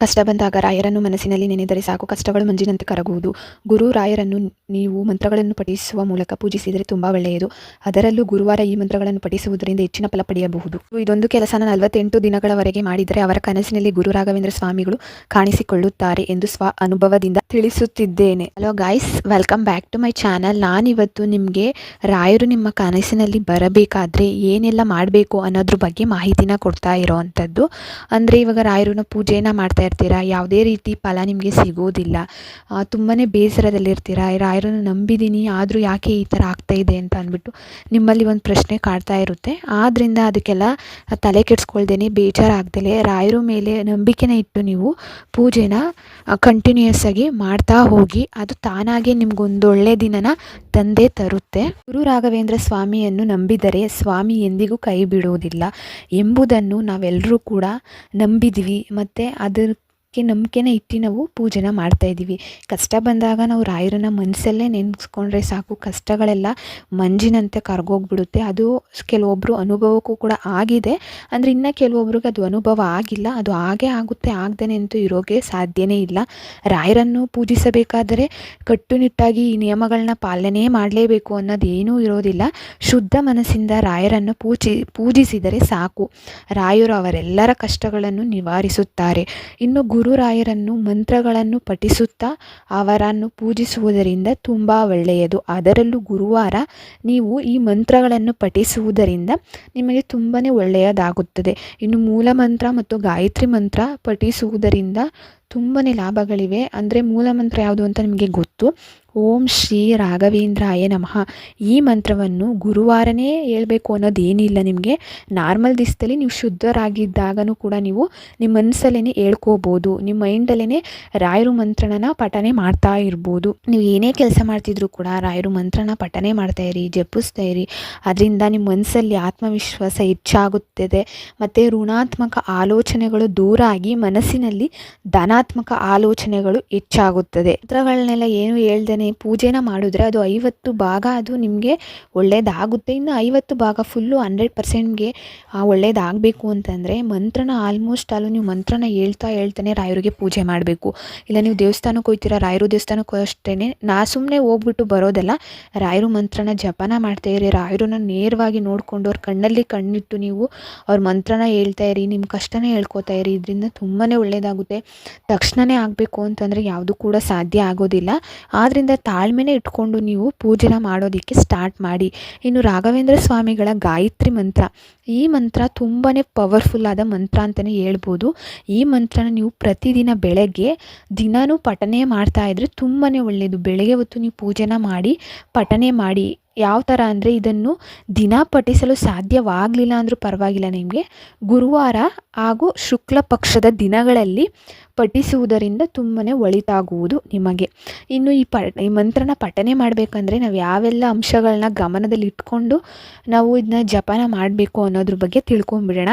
ಕಷ್ಟ ಬಂದಾಗ ರಾಯರನ್ನು ಮನಸ್ಸಿನಲ್ಲಿ ನೆನೆದರೆ ಸಾಕು, ಕಷ್ಟಗಳು ಮಂಜಿನಂತೆ ಕರಗುವುದು. ಗುರು ರಾಯರನ್ನು ನೀವು ಮಂತ್ರಗಳನ್ನು ಪಠಿಸುವ ಮೂಲಕ ಪೂಜಿಸಿದರೆ ತುಂಬ ಒಳ್ಳೆಯದು. ಅದರಲ್ಲೂ ಗುರುವಾರ ಈ ಮಂತ್ರಗಳನ್ನು ಪಠಿಸುವುದರಿಂದ ಹೆಚ್ಚಿನ ಫಲ ಪಡೆಯಬಹುದು. ಇದೊಂದು ಕೆಲಸನ 48 ದಿನಗಳವರೆಗೆ ಮಾಡಿದರೆ ಅವರ ಕನಸಿನಲ್ಲಿ ಗುರು ರಾಘವೇಂದ್ರ ಸ್ವಾಮಿಗಳು ಕಾಣಿಸಿಕೊಳ್ಳುತ್ತಾರೆ ಎಂದು ಸ್ವ ಅನುಭವದಿಂದ ತಿಳಿಸುತ್ತಿದ್ದೇನೆ. Hello guys, welcome back to my channel. ನಾನಿವತ್ತು ನಿಮಗೆ ರಾಯರು ನಿಮ್ಮ ಕನಸಿನಲ್ಲಿ ಬರಬೇಕಾದ್ರೆ ಏನೆಲ್ಲ ಮಾಡಬೇಕು ಅನ್ನೋದ್ರ ಬಗ್ಗೆ ಮಾಹಿತಿನ ಕೊಡ್ತಾ ಇರೋವಂಥದ್ದು. ಅಂದರೆ ಇವಾಗ ರಾಯರನ್ನ ಪೂಜೆಯನ್ನು ಮಾಡ್ತಾ ಇರ್ತೀರಾ, ಯಾವುದೇ ರೀತಿ ಫಲ ನಿಮಗೆ ಸಿಗೋದಿಲ್ಲ, ತುಂಬಾ ಬೇಸರದಲ್ಲಿರ್ತೀರ. ರಾಯರನ್ನು ನಂಬಿದ್ದೀನಿ ಆದರೂ ಯಾಕೆ ಈ ಥರ ಆಗ್ತಾಯಿದೆ ಅಂತ ಅಂದ್ಬಿಟ್ಟು ನಿಮ್ಮಲ್ಲಿ ಒಂದು ಪ್ರಶ್ನೆ ಕಾಡ್ತಾ ಇರುತ್ತೆ. ಆದ್ದರಿಂದ ಅದಕ್ಕೆಲ್ಲ ತಲೆ ಕೆಡಿಸ್ಕೊಳ್ದೇನೆ, ಬೇಜಾರಾಗ್ದಲೇ ರಾಯರ ಮೇಲೆ ನಂಬಿಕೆನ ಇಟ್ಟು ನೀವು ಪೂಜೆನ ಕಂಟಿನ್ಯೂಯಸ್ ಆಗಿ ಮಾಡ್ತಾ ಹೋಗಿ. ಅದು ತಾನಾಗೆ ನಿಮ್ಗೊಂದೊಳ್ಳೆ ದಿನನ ತಂದೆ ತರುತ್ತೆ. ಗುರು ರಾಘವೇಂದ್ರ ಸ್ವಾಮಿಯನ್ನು ನಂಬಿದರೆ ಸ್ವಾಮಿ ಎಂದಿಗೂ ಕೈ ಬಿಡುವುದಿಲ್ಲ ಎಂಬುದನ್ನು ನಾವೆಲ್ಲರೂ ಕೂಡ ನಂಬಿದ್ವಿ. ಮತ್ತು ಅದಕ್ಕೆ ನಂಬಿಕೆನ ಇಟ್ಟು ನಾವು ಪೂಜೆನ ಮಾಡ್ತಾಯಿದ್ದೀವಿ. ಕಷ್ಟ ಬಂದಾಗ ನಾವು ರಾಯರನ್ನ ಮನಸ್ಸಲ್ಲೇ ನೆನೆಸ್ಕೊಂಡ್ರೆ ಸಾಕು, ಕಷ್ಟಗಳೆಲ್ಲ ಮಂಜಿನಂತೆ ಕರ್ಗೋಗ್ಬಿಡುತ್ತೆ. ಅದು ಕೆಲವೊಬ್ಬರು ಅನುಭವಕ್ಕೂ ಕೂಡ ಆಗಿದೆ. ಅಂದರೆ ಇನ್ನು ಕೆಲವೊಬ್ರಿಗೆ ಅದು ಅನುಭವ ಆಗಿಲ್ಲ. ಅದು ಹಾಗೇ ಆಗುತ್ತೆ, ಆಗ್ದೇನೆ ಅಂತೂ ಇರೋಕ್ಕೆ ಸಾಧ್ಯನೇ ಇಲ್ಲ. ರಾಯರನ್ನು ಪೂಜಿಸಬೇಕಾದರೆ ಕಟ್ಟುನಿಟ್ಟಾಗಿ ಈ ನಿಯಮಗಳನ್ನ ಪಾಲನೆ ಮಾಡಲೇಬೇಕು ಅನ್ನೋದೇನೂ ಇರೋದಿಲ್ಲ. ಶುದ್ಧ ಮನಸ್ಸಿಂದ ರಾಯರನ್ನು ಪೂಜಿಸಿದರೆ ಸಾಕು, ರಾಯರು ಅವರೆಲ್ಲರ ಕಷ್ಟಗಳನ್ನು ನಿವಾರಿಸುತ್ತಾರೆ. ಇನ್ನು ಗುರು ರಾಯರನ್ನು ಮಂತ್ರಗಳನ್ನು ಪಠಿಸುತ್ತಾ ಅವರನ್ನು ಪೂಜಿಸುವುದರಿಂದ ತುಂಬ ಒಳ್ಳೆಯದು. ಅದರಲ್ಲೂ ಗುರುವಾರ ನೀವು ಈ ಮಂತ್ರಗಳನ್ನು ಪಠಿಸುವುದರಿಂದ ನಿಮಗೆ ತುಂಬಾ ಒಳ್ಳೆಯದಾಗುತ್ತದೆ. ಇನ್ನು ಮೂಲ ಮಂತ್ರ ಮತ್ತು ಗಾಯತ್ರಿ ಮಂತ್ರ ಪಠಿಸುವುದರಿಂದ ತುಂಬಾ ಲಾಭಗಳಿವೆ. ಅಂದರೆ ಮೂಲ ಮಂತ್ರ ಯಾವುದು ಅಂತ ನಿಮಗೆ ಗೊತ್ತು. ಓಂ ಶ್ರೀ ರಾಘವೇಂದ್ರಾಯ ನಮಃ. ಈ ಮಂತ್ರವನ್ನು ಗುರುವಾರನೇ ಹೇಳ್ಬೇಕು ಅನ್ನೋದೇನಿಲ್ಲ. ನಿಮಗೆ ನಾರ್ಮಲ್ ದಿವಸದಲ್ಲಿ ನೀವು ಶುದ್ಧರಾಗಿದ್ದಾಗನೂ ಕೂಡ ನೀವು ನಿಮ್ಮ ಮನಸ್ಸಲ್ಲೇ ಹೇಳ್ಕೋಬೋದು. ನಿಮ್ಮ ಮೈಂಡಲ್ಲೇ ರಾಯರು ಮಂತ್ರನ ಪಠನೆ ಮಾಡ್ತಾ ಇರ್ಬೋದು. ನೀವು ಏನೇ ಕೆಲಸ ಮಾಡ್ತಿದ್ರು ಕೂಡ ರಾಯರು ಮಂತ್ರನ ಪಠನೆ ಮಾಡ್ತಾ ಇರಿ, ಜಪಿಸ್ತಾ ಇರಿ. ಅದರಿಂದ ನಿಮ್ಮ ಮನಸ್ಸಲ್ಲಿ ಆತ್ಮವಿಶ್ವಾಸ ಹೆಚ್ಚಾಗುತ್ತದೆ. ಮತ್ತು ಋಣಾತ್ಮಕ ಆಲೋಚನೆಗಳು ದೂರ ಆಗಿ ಮನಸ್ಸಿನಲ್ಲಿ ಧನಾತ್ಮಕ ಆಲೋಚನೆಗಳು ಹೆಚ್ಚಾಗುತ್ತದೆ. ಮಂತ್ರಗಳನ್ನೆಲ್ಲ ಏನು ಹೇಳ್ದೇನೆ ಪೂಜೆನ ಮಾಡಿದ್ರೆ ಅದು 50 ಭಾಗ ಅದು ನಿಮಗೆ ಒಳ್ಳೇದಾಗುತ್ತೆ. ಇನ್ನು 50 ಭಾಗ ಫುಲ್ಲು 100%ಗೆ ಒಳ್ಳೇದಾಗಬೇಕು ಅಂತಂದರೆ ಮಂತ್ರನ ಆಲ್ಮೋಸ್ಟ್ ಅಲ್ಲೂ ನೀವು ಮಂತ್ರನ ಹೇಳ್ತಾನೆ ರಾಯರಿಗೆ ಪೂಜೆ ಮಾಡಬೇಕು. ಇಲ್ಲ ನೀವು ದೇವಸ್ಥಾನಕ್ಕೆ ಹೋಗ್ತೀರಾ, ರಾಯರು ದೇವಸ್ಥಾನಕ್ಕೂ ಅಷ್ಟೇ ಸುಮ್ಮನೆ ಹೋಗ್ಬಿಟ್ಟು ಬರೋದಲ್ಲ. ರಾಯರು ಮಂತ್ರನ ಜಪನ ಮಾಡ್ತಾಯಿರಿ, ರಾಯರನ್ನ ನೇರವಾಗಿ ನೋಡಿಕೊಂಡು ಅವ್ರ ಕಣ್ಣಲ್ಲಿ ಕಣ್ಣಿಟ್ಟು ನೀವು ಅವ್ರ ಮಂತ್ರನ ಹೇಳ್ತಾ ಇರಿ, ನಿಮ್ಮ ಕಷ್ಟನೇ ಹೇಳ್ಕೊತಾ ಇರಿ. ಇದರಿಂದ ತುಂಬಾ ಒಳ್ಳೆಯದಾಗುತ್ತೆ. ತಕ್ಷಣವೇ ಆಗಬೇಕು ಅಂತಂದರೆ ಯಾವುದು ಕೂಡ ಸಾಧ್ಯ ಆಗೋದಿಲ್ಲ. ಆದ್ದರಿಂದ ತಾಳ್ಮೆನೇ ಇಟ್ಕೊಂಡು ನೀವು ಪೂಜೆನ ಮಾಡೋದಕ್ಕೆ ಸ್ಟಾರ್ಟ್ ಮಾಡಿ. ಇನ್ನು ರಾಘವೇಂದ್ರ ಸ್ವಾಮಿಗಳ ಗಾಯತ್ರಿ ಮಂತ್ರ, ಈ ಮಂತ್ರ ತುಂಬಾ ಪವರ್ಫುಲ್ ಆದ ಮಂತ್ರ ಅಂತಲೇ ಹೇಳ್ಬೋದು. ಈ ಮಂತ್ರನ ನೀವು ಪ್ರತಿದಿನ ಬೆಳಗ್ಗೆ ದಿನವೂ ಪಠನೆ ಮಾಡ್ತಾ ಇದ್ದರೆ ತುಂಬಾ ಒಳ್ಳೆಯದು. ಬೆಳಗ್ಗೆ ಹೊತ್ತು ನೀವು ಪೂಜೆನ ಮಾಡಿ ಪಠನೆ ಮಾಡಿ. ಯಾವ ಥರ ಅಂದರೆ ಇದನ್ನು ದಿನ ಪಠಿಸಲು ಸಾಧ್ಯವಾಗಲಿಲ್ಲ ಅಂದರೂ ಪರವಾಗಿಲ್ಲ, ನಿಮಗೆ ಗುರುವಾರ ಹಾಗೂ ಶುಕ್ಲ ಪಕ್ಷದ ದಿನಗಳಲ್ಲಿ ಪಠಿಸುವುದರಿಂದ ತುಂಬಾ ಒಳಿತಾಗುವುದು ನಿಮಗೆ. ಇನ್ನು ಈ ಮಂತ್ರನ ಪಠನೆ ಮಾಡಬೇಕಂದ್ರೆ ನಾವು ಯಾವೆಲ್ಲ ಅಂಶಗಳನ್ನ ಗಮನದಲ್ಲಿ ಇಟ್ಕೊಂಡು ನಾವು ಇದನ್ನ ಜಪನ ಮಾಡಬೇಕು ಅನ್ನೋದ್ರ ಬಗ್ಗೆ ತಿಳ್ಕೊಂಬಿಡೋಣ.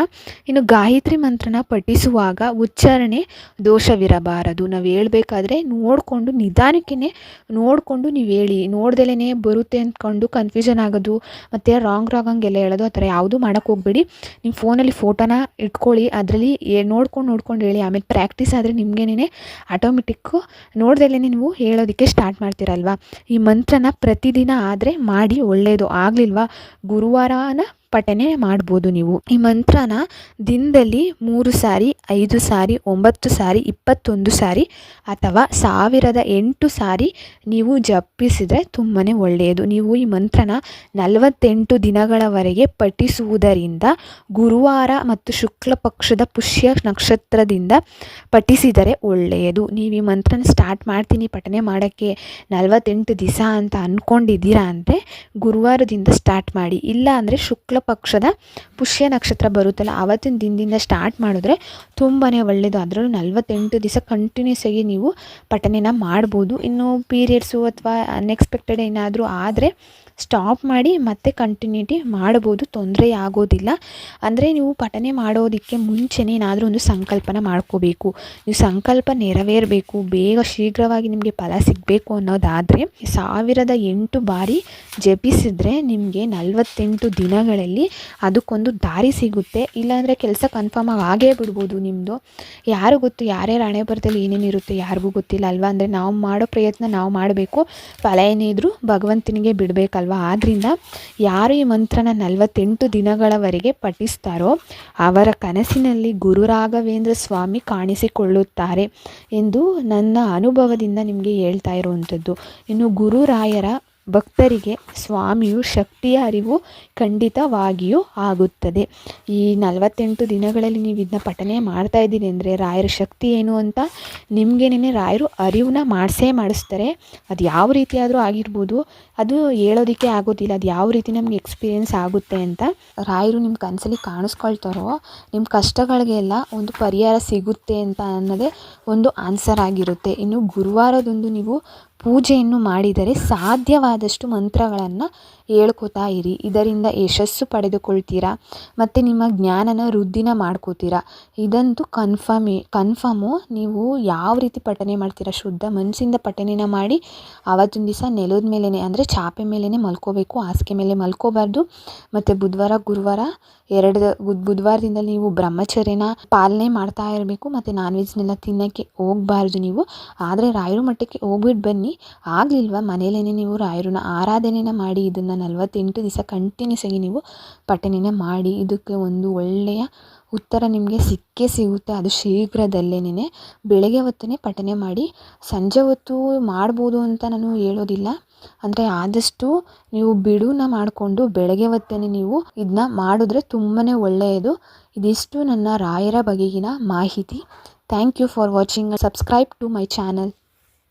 ಇನ್ನು ಗಾಯತ್ರಿ ಮಂತ್ರನ ಪಠಿಸುವಾಗ ಉಚ್ಚಾರಣೆ ದೋಷವಿರಬಾರದು. ನಾವು ಹೇಳ್ಬೇಕಾದ್ರೆ ನೋಡಿಕೊಂಡು ನಿಧಾನಕ್ಕೆ ನೋಡಿಕೊಂಡು ನೀವು ಹೇಳಿ. ನೋಡ್ದಲೇ ಬರುತ್ತೆ ಅಂದ್ಕೊಂಡು ಕನ್ಫ್ಯೂಷನ್ ಆಗೋದು ಮತ್ತು ರಾಂಗ್ ಹಂಗೆಲ್ಲ ಹೇಳೋದು ಆ ಥರ ಯಾವುದೂ ಮಾಡೋಕ್ಕೆ ಹೋಗ್ಬೇಡಿ. ನಿಮ್ಮ ಫೋನಲ್ಲಿ ಫೋಟೋನ ಇಟ್ಕೊಳ್ಳಿ, ಅದರಲ್ಲಿ ನೋಡ್ಕೊಂಡು ಹೇಳಿ. ಆಮೇಲೆ ಪ್ರಾಕ್ಟೀಸ್ ಆದರೆ ನಿಮಗೇನೆ ಆಟೋಮೆಟಿಕ್ಕು ನೋಡ್ದಲೇ ನೀವು ಹೇಳೋದಕ್ಕೆ ಸ್ಟಾರ್ಟ್ ಮಾಡ್ತೀರಲ್ವ. ಈ ಮಂತ್ರನ ಪ್ರತಿದಿನ ಆದರೆ ಮಾಡಿ, ಒಳ್ಳೆಯದು. ಆಗಲಿಲ್ವಾ ಗುರುವಾರನ ಪಠನೆ ಮಾಡ್ಬೋದು ನೀವು. ಈ ಮಂತ್ರನ ದಿನದಲ್ಲಿ 3 ಸಾರಿ, 5 ಸಾರಿ, 9 ಸಾರಿ, 21 ಸಾರಿ ಅಥವಾ 1008 ಸಾರಿ ನೀವು ಜಪಿಸಿದರೆ ತುಂಬಾ ಒಳ್ಳೆಯದು. ನೀವು ಈ ಮಂತ್ರನ 48 ದಿನಗಳವರೆಗೆ ಪಠಿಸುವುದರಿಂದ ಗುರುವಾರ ಮತ್ತು ಶುಕ್ಲ ಪಕ್ಷದ ಪುಷ್ಯ ನಕ್ಷತ್ರದಿಂದ ಪಠಿಸಿದರೆ ಒಳ್ಳೆಯದು. ನೀವು ಈ ಮಂತ್ರನ ಸ್ಟಾರ್ಟ್ ಮಾಡ್ತೀನಿ ಪಠನೆ ಮಾಡೋಕ್ಕೆ 48 ದಿವಸ ಅಂತ ಅಂದ್ಕೊಂಡಿದ್ದೀರಾ ಅಂದರೆ ಗುರುವಾರದಿಂದ ಸ್ಟಾರ್ಟ್ ಮಾಡಿ. ಇಲ್ಲ ಅಂದರೆ ಶುಕ್ಲ ಪಕ್ಷದ ಪುಷ್ಯ ನಕ್ಷತ್ರ ಬರುತ್ತಲ್ಲ ಆವತ್ತಿನ ದಿನದಿಂದ ಸ್ಟಾರ್ಟ್ ಮಾಡಿದ್ರೆ ತುಂಬಾ ಒಳ್ಳೆಯದು. ಅದರಲ್ಲೂ 48 ದಿವಸ ಕಂಟಿನ್ಯೂಸ್ ಆಗಿ ನೀವು ಪಠನೆನ ಮಾಡ್ಬೋದು. ಇನ್ನು ಪೀರಿಯಡ್ಸು ಅಥವಾ ಅನ್ಎಕ್ಸ್ಪೆಕ್ಟೆಡ್ ಏನಾದರೂ ಆದರೆ ಸ್ಟಾಪ್ ಮಾಡಿ ಮತ್ತೆ ಕಂಟಿನ್ಯೂಟಿ ಮಾಡ್ಬೋದು, ತೊಂದರೆ ಆಗೋದಿಲ್ಲ. ಅಂದರೆ ನೀವು ಪಠನೆ ಮಾಡೋದಕ್ಕೆ ಮುಂಚೆನೇ ಏನಾದರೂ ಒಂದು ಸಂಕಲ್ಪನ ಮಾಡ್ಕೋಬೇಕು. ನೀವು ಸಂಕಲ್ಪ ನೆರವೇರಬೇಕು, ಬೇಗ ಶೀಘ್ರವಾಗಿ ನಿಮಗೆ ಫಲ ಸಿಗಬೇಕು ಅನ್ನೋದಾದರೆ 1008 ಬಾರಿ ಜಪಿಸಿದ್ರೆ ನಿಮಗೆ 48 ದಿನಗಳಲ್ಲಿ ಅದಕ್ಕೊಂದು ದಾರಿ ಸಿಗುತ್ತೆ. ಇಲ್ಲಾಂದರೆ ಕೆಲಸ ಕನ್ಫರ್ಮ್ ಆಗೇ ಬಿಡ್ಬೋದು ನಿಮ್ಮದು. ಯಾರು ಗೊತ್ತು, ಯಾರ್ಯಾರ ಹಣೆ ಬರದಲ್ಲಿ ಏನೇನಿರುತ್ತೆ ಯಾರಿಗೂ ಗೊತ್ತಿಲ್ಲ ಅಲ್ವಾ. ಅಂದರೆ ನಾವು ಮಾಡೋ ಪ್ರಯತ್ನ ನಾವು ಮಾಡಬೇಕು, ಫಲ ಏನಿದ್ರು ಭಗವಂತನಿಗೆ ಬಿಡಬೇಕಲ್ವ. ಆದ್ದರಿಂದ ಯಾರು ಈ ಮಂತ್ರನ 48 ದಿನಗಳವರೆಗೆ ಪಠಿಸ್ತಾರೋ ಅವರ ಕನಸಿನಲ್ಲಿ ಗುರು ರಾಘವೇಂದ್ರ ಸ್ವಾಮಿ ಕಾಣಿಸಿಕೊಳ್ಳುತ್ತಾರೆ ಎಂದು ನನ್ನ ಅನುಭವದಿಂದ ನಿಮಗೆ ಹೇಳ್ತಾ ಇರುವಂಥದ್ದು. ಇನ್ನು ಗುರುರಾಯರ ಭಕ್ತರಿಗೆ ಸ್ವಾಮಿಯು ಶಕ್ತಿಯ ಅರಿವು ಖಂಡಿತವಾಗಿಯೂ ಆಗುತ್ತದೆ. ಈ 48 ದಿನಗಳಲ್ಲಿ ನೀವು ಇದನ್ನ ಪಠನೆ ಮಾಡ್ತಾ ಇದ್ದೀರಿ ಅಂದರೆ ರಾಯರ ಶಕ್ತಿ ಏನು ಅಂತ ನಿಮಗೇನೆ ರಾಯರು ಅರಿವನ್ನ ಮಾಡಿಸ್ತಾರೆ. ಅದು ಯಾವ ರೀತಿ ಆದರೂ ಆಗಿರ್ಬೋದು, ಅದು ಹೇಳೋದಕ್ಕೆ ಆಗೋದಿಲ್ಲ ಅದು ಯಾವ ರೀತಿ ನಮಗೆ ಎಕ್ಸ್ಪೀರಿಯೆನ್ಸ್ ಆಗುತ್ತೆ ಅಂತ. ರಾಯರು ನಿಮ್ಮ ಕನಸಲ್ಲಿ ಕಾಣಿಸ್ಕೊಳ್ತಾರೋ ನಿಮ್ಮ ಕಷ್ಟಗಳಿಗೆಲ್ಲ ಒಂದು ಪರಿಹಾರ ಸಿಗುತ್ತೆ ಅಂತ ಅನ್ನೋದೇ ಒಂದು ಆನ್ಸರ್ ಆಗಿರುತ್ತೆ. ಇನ್ನು ಗುರುವಾರದಂದು ನೀವು ಪೂಜೆಯನ್ನು ಮಾಡಿದರೆ ಸಾಧ್ಯವಾದಷ್ಟು ಮಂತ್ರಗಳನ್ನು ಹೇಳ್ಕೊತಾ ಇರಿ. ಇದರಿಂದ ಯಶಸ್ಸು ಪಡೆದುಕೊಳ್ತೀರಾ ಮತ್ತು ನಿಮ್ಮ ಜ್ಞಾನನ ವೃದ್ಧಿನ ಮಾಡ್ಕೋತೀರಾ. ಇದಂತೂ ಕನ್ಫರ್ಮು. ನೀವು ಯಾವ ರೀತಿ ಪಠನೆ ಮಾಡ್ತೀರಾ, ಶುದ್ಧ ಮನಸ್ಸಿಂದ ಪಠನೆನ ಮಾಡಿ ಆವತ್ತಿನ ದಿವಸ ನೆಲದ ಮೇಲೇ ಅಂದರೆ ಚಾಪೆ ಮೇಲೇ ಮಲ್ಕೋಬೇಕು, ಹಾಸಿಗೆ ಮೇಲೆ ಮಲ್ಕೋಬಾರ್ದು. ಮತ್ತು ಬುಧವಾರ ಗುರುವಾರ ಬುಧವಾರದಿಂದ ನೀವು ಬ್ರಹ್ಮಚರ್ಯನ ಪಾಲನೆ ಮಾಡ್ತಾ ಇರಬೇಕು. ಮತ್ತು ನಾನ್ ವೆಜ್ನೆಲ್ಲ ತಿನ್ನೋಕ್ಕೆ ಹೋಗಬಾರ್ದು ನೀವು. ಆದರೆ ರಾಯರ ಮಠಕ್ಕೆ ಹೋಗ್ಬಿಟ್ಟು ಬನ್ನಿ, ಆಗಲಿಲ್ವ ಮನೇಲೇ ನೀವು ರಾಯರನ್ನ ಆರಾಧನೆನ ಮಾಡಿ ಇದನ್ನು 48 ದಿವಸ ಕಂಟಿನ್ಯೂಸ್ ಆಗಿ ನೀವು ಪಠನೆನ ಮಾಡಿ. ಇದಕ್ಕೆ ಒಂದು ಒಳ್ಳೆಯ ಉತ್ತರ ನಿಮಗೆ ಸಿಕ್ಕೇ ಸಿಗುತ್ತೆ, ಅದು ಶೀಘ್ರದಲ್ಲೇನೆ. ಬೆಳಗ್ಗೆ ಹೊತ್ತೇ ಪಠನೆ ಮಾಡಿ, ಸಂಜೆ ಹೊತ್ತು ಮಾಡ್ಬೋದು ಅಂತ ನಾನು ಹೇಳೋದಿಲ್ಲ. ಅಂದರೆ ಆದಷ್ಟು ನೀವು ಬಿಡುನ ಮಾಡಿಕೊಂಡು ಬೆಳಗ್ಗೆ ಹೊತ್ತೇ ನೀವು ಇದನ್ನ ಮಾಡಿದ್ರೆ ತುಂಬಾ ಒಳ್ಳೆಯದು. ಇದಿಷ್ಟು ನನ್ನ ರಾಯರ ಬಗೆಗಿನ ಮಾಹಿತಿ. Thank you for watching. Subscribe to my channel.